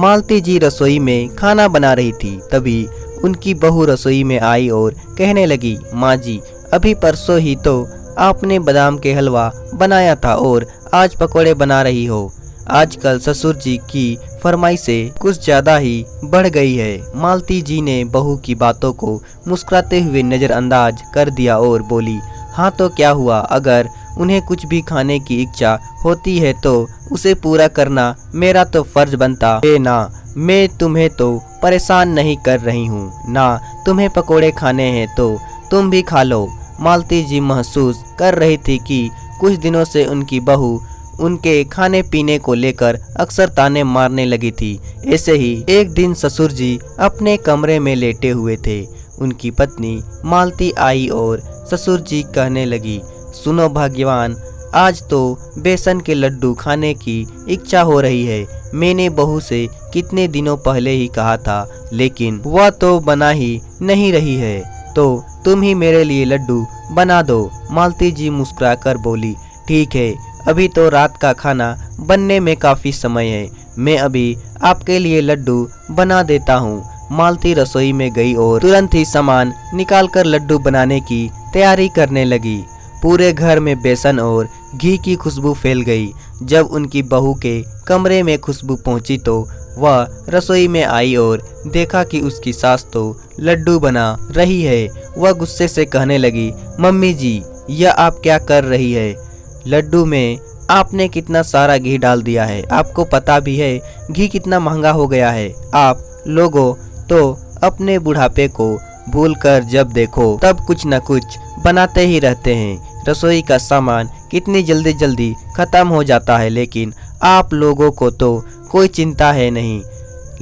मालती जी रसोई में खाना बना रही थी। तभी उनकी बहू रसोई में आई और कहने लगी, माँ जी, अभी परसों ही तो आपने बादाम के हलवा बनाया था और आज पकोड़े बना रही हो। आजकल ससुर जी की फरमाइशें कुछ ज्यादा ही बढ़ गई है। मालती जी ने बहू की बातों को मुस्कुराते हुए नजरअंदाज कर दिया और बोली, हाँ तो क्या हुआ, अगर उन्हें कुछ भी खाने की इच्छा होती है तो उसे पूरा करना मेरा तो फर्ज बनता है ना। मैं तुम्हें तो परेशान नहीं कर रही हूँ ना, तुम्हें पकोड़े खाने हैं तो तुम भी खा लो। मालती जी महसूस कर रही थी कि कुछ दिनों से उनकी बहू उनके खाने पीने को लेकर अक्सर ताने मारने लगी थी। ऐसे ही एक दिन ससुर जी अपने कमरे में लेटे हुए थे। उनकी पत्नी मालती आई और ससुर जी कहने लगी, सुनो भाग्यवान, आज तो बेसन के लड्डू खाने की इच्छा हो रही है। मैंने बहू से कितने दिनों पहले ही कहा था, लेकिन वह तो बना ही नहीं रही है, तो तुम ही मेरे लिए लड्डू बना दो। मालती जी मुस्कुराकर बोली, ठीक है, अभी तो रात का खाना बनने में काफ़ी समय है, मैं अभी आपके लिए लड्डू बना देता हूँ। मालती रसोई में गई और तुरंत ही सामान निकालकर लड्डू बनाने की तैयारी करने लगी। पूरे घर में बेसन और घी की खुशबू फैल गई। जब उनकी बहू के कमरे में खुशबू पहुंची तो वह रसोई में आई और देखा कि उसकी सास तो लड्डू बना रही है। वह गुस्से से कहने लगी, मम्मी जी, यह आप क्या कर रही है? लड्डू में आपने कितना सारा घी डाल दिया है, आपको पता भी है घी कितना महंगा हो गया है। आप लोगों तो अपने बुढ़ापे को भूलकर जब देखो तब कुछ न कुछ बनाते ही रहते हैं। रसोई का सामान कितनी जल्दी जल्दी खत्म हो जाता है, लेकिन आप लोगों को तो कोई चिंता है नहीं।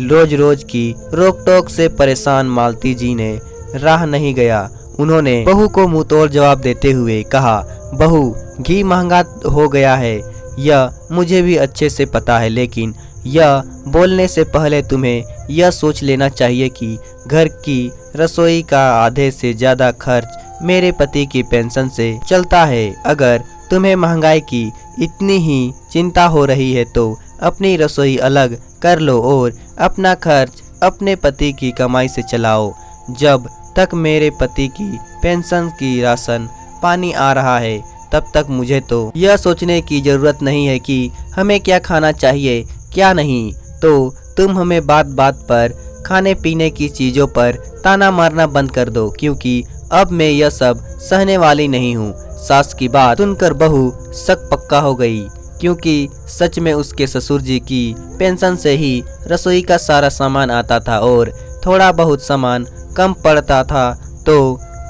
रोज रोज की रोक टोक से परेशान मालती जी ने राह नहीं गया। उन्होंने बहू को मुंहतोड़ जवाब देते हुए कहा, बहू, घी महंगा हो गया है, यह मुझे भी अच्छे से पता है, लेकिन यह बोलने से पहले तुम्हें यह सोच लेना चाहिए कि घर की रसोई का आधे से ज़्यादा खर्च मेरे पति की पेंशन से चलता है। अगर तुम्हें महंगाई की इतनी ही चिंता हो रही है तो अपनी रसोई अलग कर लो और अपना खर्च अपने पति की कमाई से चलाओ। जब तक मेरे पति की पेंशन की राशन पानी आ रहा है, तब तक मुझे तो यह सोचने की ज़रूरत नहीं है कि हमें क्या खाना चाहिए क्या नहीं। तो तुम हमें बात बात पर खाने पीने की चीज़ों पर ताना मारना बंद कर दो, क्योंकि अब मैं यह सब सहने वाली नहीं हूँ। सास की बात सुनकर बहू शक पक्का हो गई, क्योंकि सच में उसके ससुर जी की पेंशन से ही रसोई का सारा सामान आता था और थोड़ा बहुत सामान कम पड़ता था तो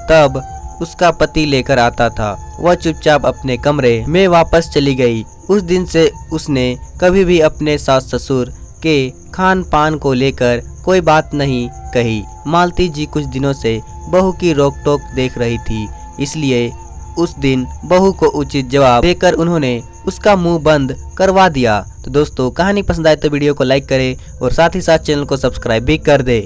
तब उसका पति लेकर आता था। वह चुपचाप अपने कमरे में वापस चली गई। उस दिन से उसने कभी भी अपने सास ससुर के खान पान को लेकर कोई बात नहीं कही। मालती जी कुछ दिनों से बहू की रोक टोक देख रही थी, इसलिए उस दिन बहू को उचित जवाब देकर उन्होंने उसका मुंह बंद करवा दिया। तो दोस्तों, कहानी पसंद आए तो वीडियो को लाइक करें और साथ ही साथ चैनल को सब्सक्राइब भी कर दे।